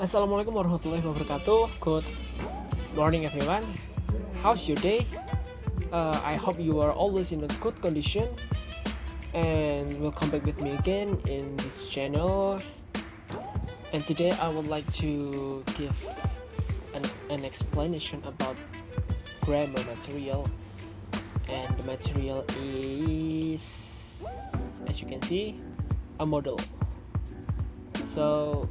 Assalamualaikum warahmatullahi wabarakatuh. Good morning, everyone. How's your day? I hope you are always in a good condition. And welcome back with me again in this channel. And today I would like to give an explanation about grammar material. And the material is, as you can see, a model. So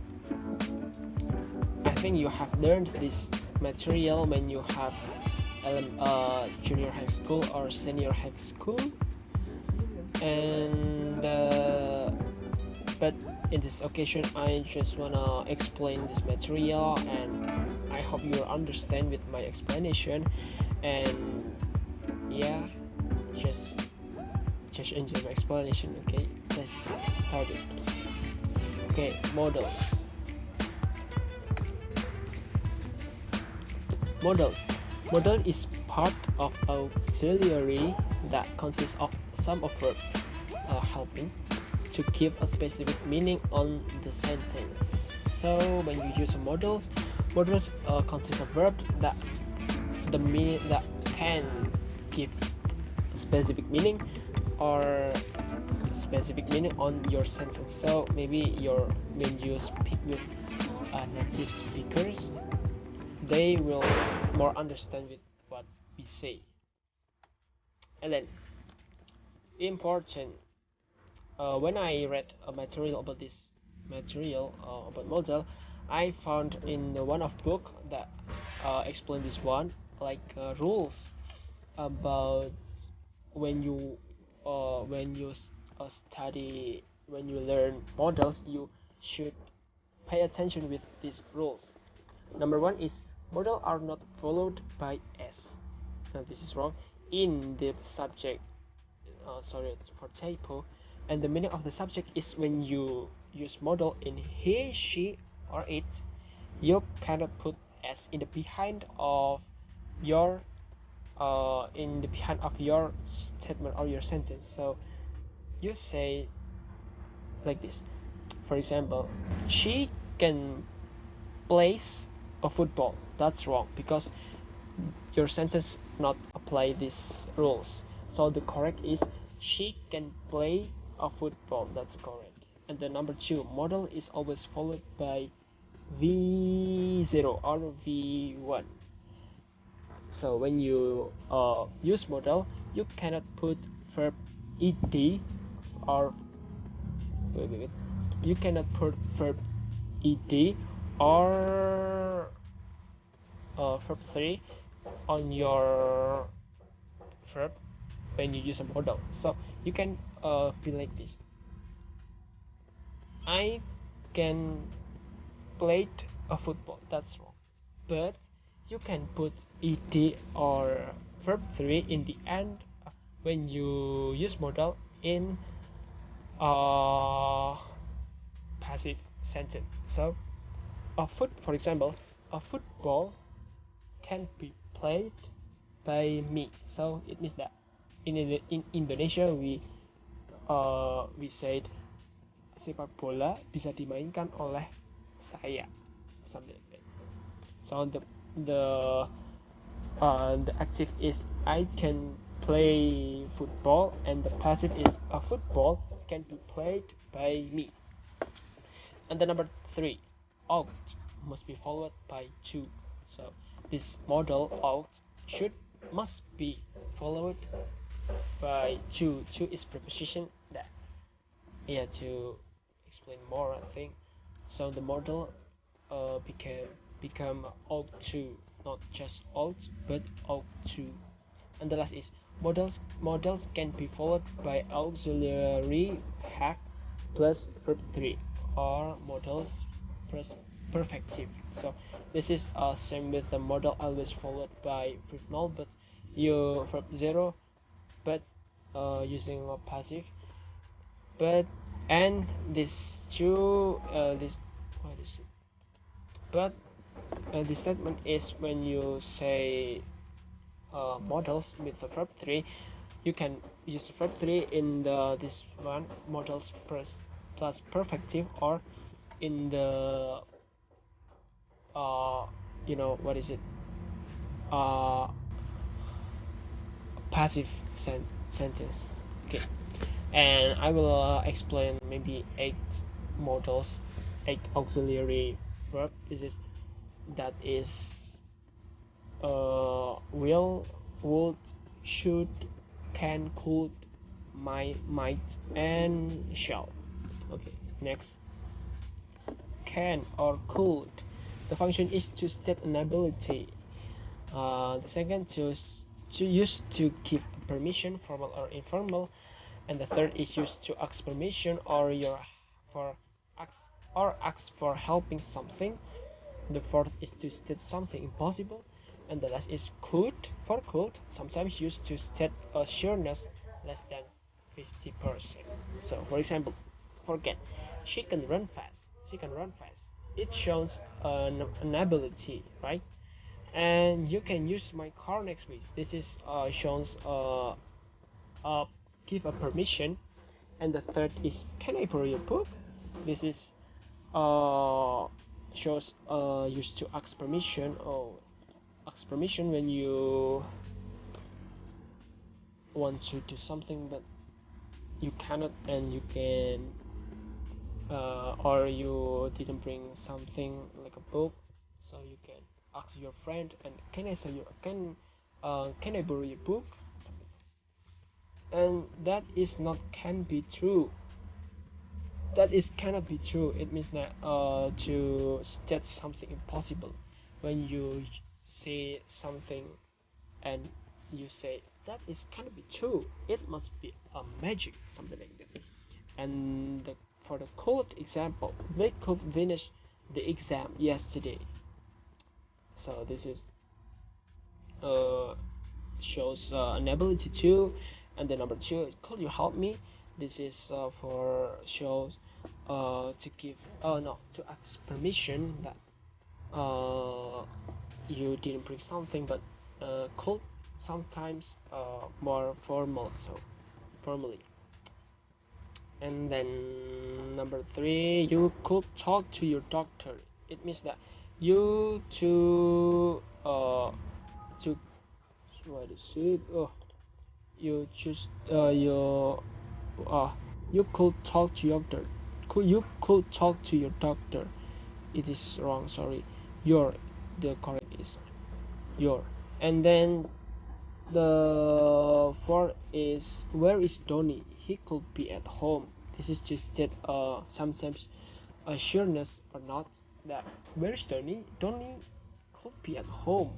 I think you have learned this material when you have junior high school or senior high school, and but in this occasion I just wanna explain this material, and I hope you understand with my explanation. And yeah, just just enjoy my explanation. Okay, let's start it. Okay, models. Models. Model is part of auxiliary that consists of some of verb helping to give a specific meaning on the sentence. So when you use models, models consist of verbs that the meaning that can give specific meaning or specific meaning on your sentence. So maybe when you speak with native speakers, they will more understand with what we say. And then important, when I read a material about this material about model, I found in one of book that explain this one, like rules about when you study, when you learn models, you should pay attention with these rules. Number one is model are not followed by s. Now this is wrong. In the subject, sorry for typo, and the meaning of the subject is when you use model in he, she, or it, you cannot put s in the behind of your statement or your sentence. So you say like this. For example, she can plays a football. That's wrong because your sentence not apply these rules. So the correct is she can play a football. That's correct. And the number two, model is always followed by V0 or V1. So when you use model, you cannot put verb ed or wait. You cannot put verb ed or verb 3 on your verb when you use a model. So you can be like this. I can play a football. That's wrong. But you can put ed or verb 3 in the end when you use model in a passive sentence. So for example, a football can be played by me. So it means that in Indonesia we said sepak bola bisa dimainkan oleh saya, something like that. So the active is I can play football, and the passive is a football can be played by me. And the number three, ought must be followed by to. So this model ought must be followed by to. To is preposition that, yeah, to explain more I think. So the model become ought to, not just ought but ought to. And the last is models can be followed by auxiliary have plus verb 3 or models plus perfective. So this is same with the model always followed by verb null but you verb 0 but using a passive. But and this two this what is it? But the statement is when you say models with the verb 3, you can use verb 3 in this one, models plus perfective, or in the you know what is it, uh passive sentence. Okay, and I will explain maybe 8 modals, 8 auxiliary verb. This is that is will, would, should, can, could, might, and shall. Okay, next, can or could. The function is to state an ability. The second, to use to give permission, formal or informal, and the third is used to ask permission or for ask ask for helping something. The fourth is to state something impossible, and the last is could, for could, sometimes used to state a sureness less than 50%. So, for example, forget, she can run fast. She can run fast. It shows an ability, right? And you can use my car next week. This is shows uh, give a permission. And the third is, can I borrow your book? This is uh, shows used to ask permission, or ask permission when you want to do something but you cannot, and you can or you didn't bring something like a book, so you can ask your friend, and can I borrow your book? And that is not can be true. That is cannot be true. It means that to state something impossible. When you say something and you say that is cannot be true, it must be a magic, something like that. And for the code example, they could finish the exam yesterday. So this is uh, shows an ability to. And the number two, could you help me? This is for shows to give, no, to ask permission that you didn't bring something, but could sometimes more formal, so formally. And then number three, you could talk to your doctor. It means that you to what is it? Oh, you just uh you could talk to your doctor. You could talk to your doctor. It is wrong. Sorry, your the correct is your. And then the fourth is, where is Donny? He could be at home. This is just that sometimes sureness or not, that where is Donny? Donny could be at home,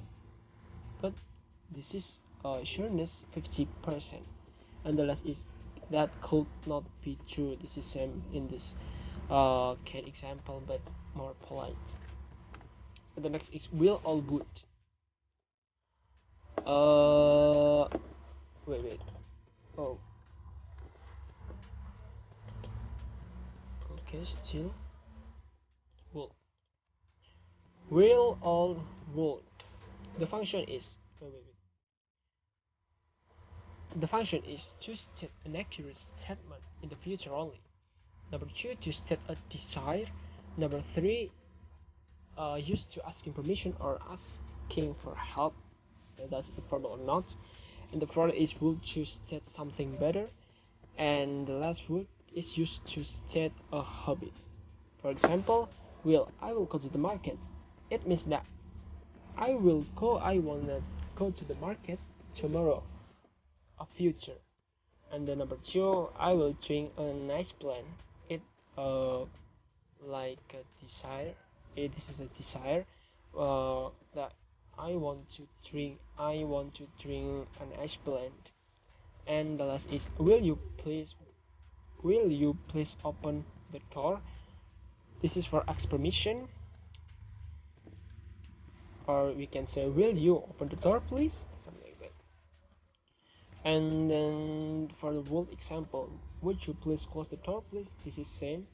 but this is sureness 50%. And the last is, that could not be true. This is same in this can example, but more polite. And the next is will or would. Uh, wait. Oh, okay, still will. Will or would. The function is The function is to state an accurate statement in the future only. Number two, to state a desire. Number three, used to asking permission or asking for help. That's informal or not. And the fourth is would to state something better. And the last would is used to state a habit. For example, I will go to the market. It means that I wanna go to the market tomorrow, a future. And the number two, I will drink a nice blend. It uh like a desire. This is a desire that I want to drink an ice blend. And the last is, will you please open the door? This is for ask permission, or we can say, will you open the door please, something like that. And then for the word example, would you please close the door please? This is same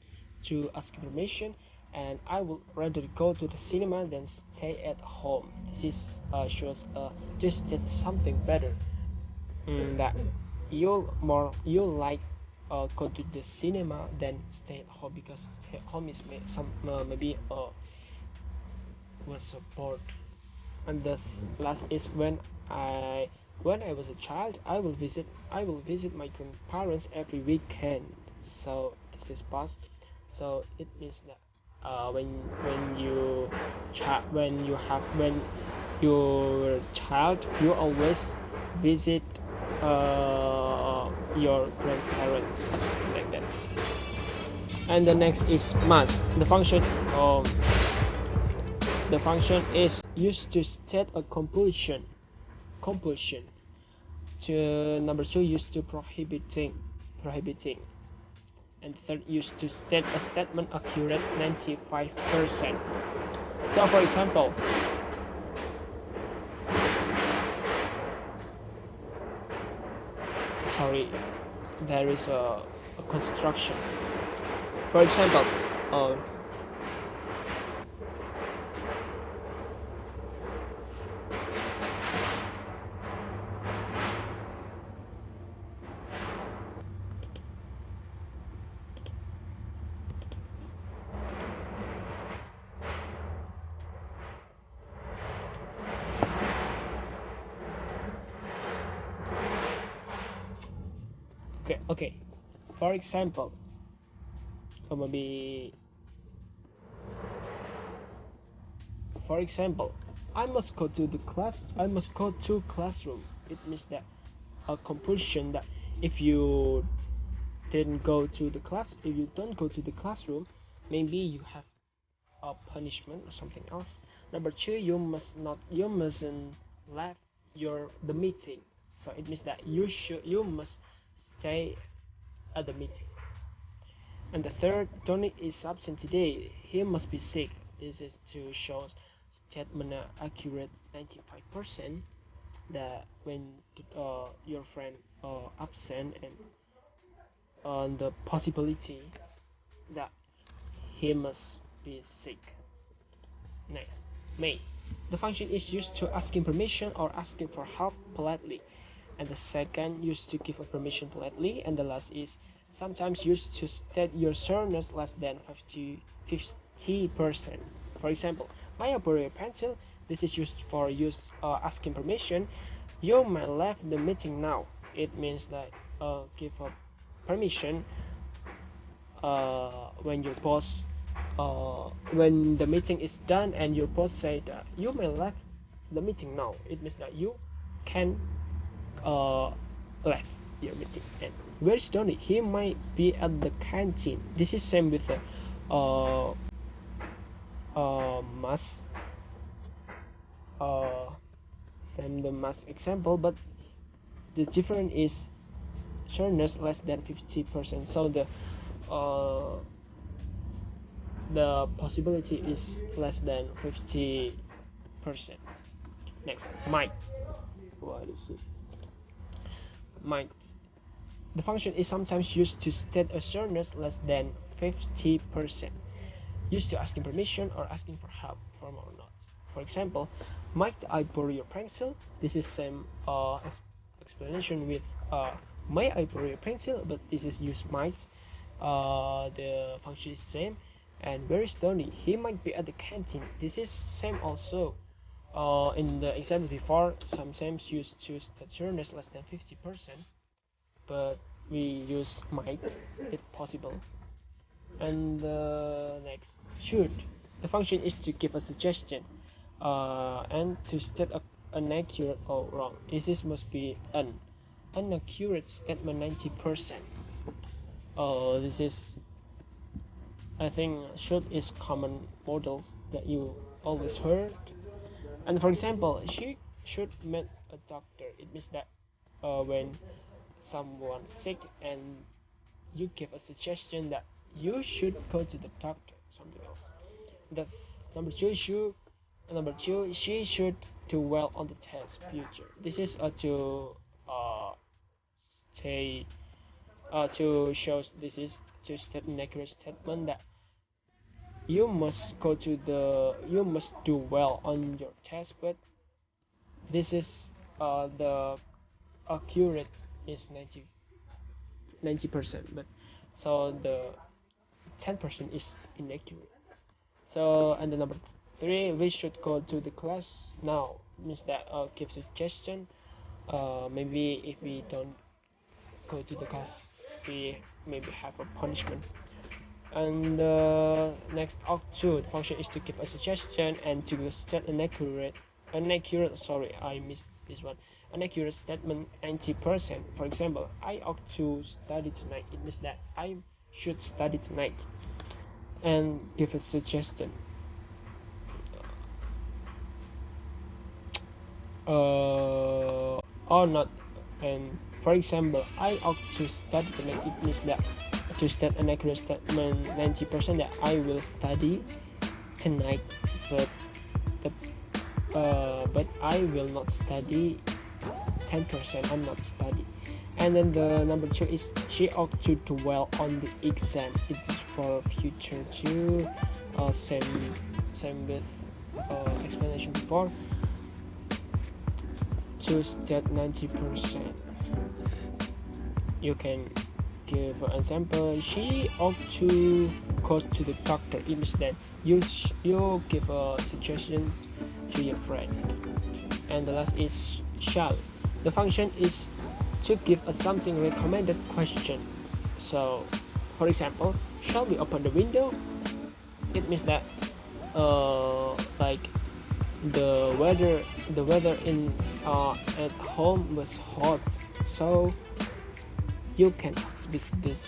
to ask permission. And I would rather go to the cinema than stay at home. This is shows just that something better, that you like go to the cinema than stay at home, because stay at home is maybe was so bored. And the last is I when I was a child, I will visit my grandparents every weekend. So this is past. So it means that when when you have when your child, you always visit your grandparents, something like that. And the next is must. The function is used to state a compulsion. To number two, used to prohibiting, and third, used to state a statement accurate 95%. So for example, sorry, there is a construction. For example, uh, okay. For example, maybe for example, I must go to classroom. It means that a compulsion that if you if you don't go to the classroom, maybe you have a punishment or something else. Number two, you mustn't leave the meeting. So it means that you must stay at the meeting. And the third, Tony is absent today. He must be sick. This is to show statement accurate 95%, that when your friend absent, and on the possibility that he must be sick. Next, may. The function is used to asking permission or asking for help politely, and the second used to give a permission politely, and the last is sometimes used to state your sureness less than 50%. For example, may I borrow your pencil? This is used for asking permission. You may leave the meeting now. It means that give a permission when your boss when the meeting is done and your boss said you may leave the meeting now. It means that you can leave your meeting. And where is Tony? He might be at the canteen. This is same with the mass uh same the mass example, but the difference is sureness less than 50%. So the possibility is less than 50%. Next, might. What is it? Might. The function is sometimes used to state a sureness less than 50%, used to asking permission or asking for help, formal or not. For example, might I borrow your pencil? This is same explanation with may I borrow your pencil, but this is use might. The function is same. And where is Tony? He might be at the canteen. This is same also. In the example before, sometimes used to state sureness less than 50%, but we use might if possible. And next, should. The function is to give a suggestion and to state an accurate or wrong. This must be an inaccurate statement 90%. This is, I think, should is common models that you always heard. And for example, she should meet a doctor. It means that when someone sick and you give a suggestion that you should go to the doctor, something else. That's number two, she should do well on the test future. This is uh stay to show this is to state an accurate statement that you must do well on your test, but this is the accurate is 90%, but so the 10% is inaccurate. So, and the number 3, we should go to the class now. Means that give suggestion. Maybe if we don't go to the class, we maybe have a punishment. And next auct2, the function is to give a suggestion and to state an inaccurate, sorry, I missed this one, an accurate statement 90%. For example, I ought to study tonight. It means that I should study tonight, and give a suggestion. Or not. And for example, I ought to study tonight. It means that to state an accurate statement 90% that I will study tonight, but but I will not study 10%. I'm not study. And then the number 2 is she ought to dwell on the exam. It is for future too. Same with explanation before. To state 90%, you can give an example. She ought to go to the doctor. It means that you give a suggestion to your friend. And the last is shall. The function is to give a something recommended question. So for example, shall we open the window? It means that like the weather in at home was hot, so you can ask this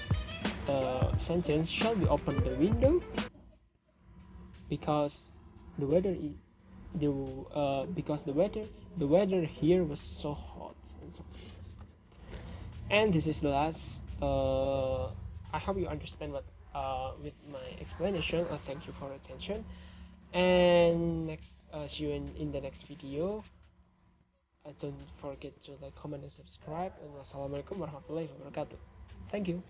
sentence, shall we open the window? Because the weather because the weather here was so hot, and so and this is the last. I hope you understand what with my explanation. Thank you for your attention, and next see you in the next video. Don't forget to like, comment, and subscribe. And wassalamualaikum warahmatullahi wabarakatuh. Thank you.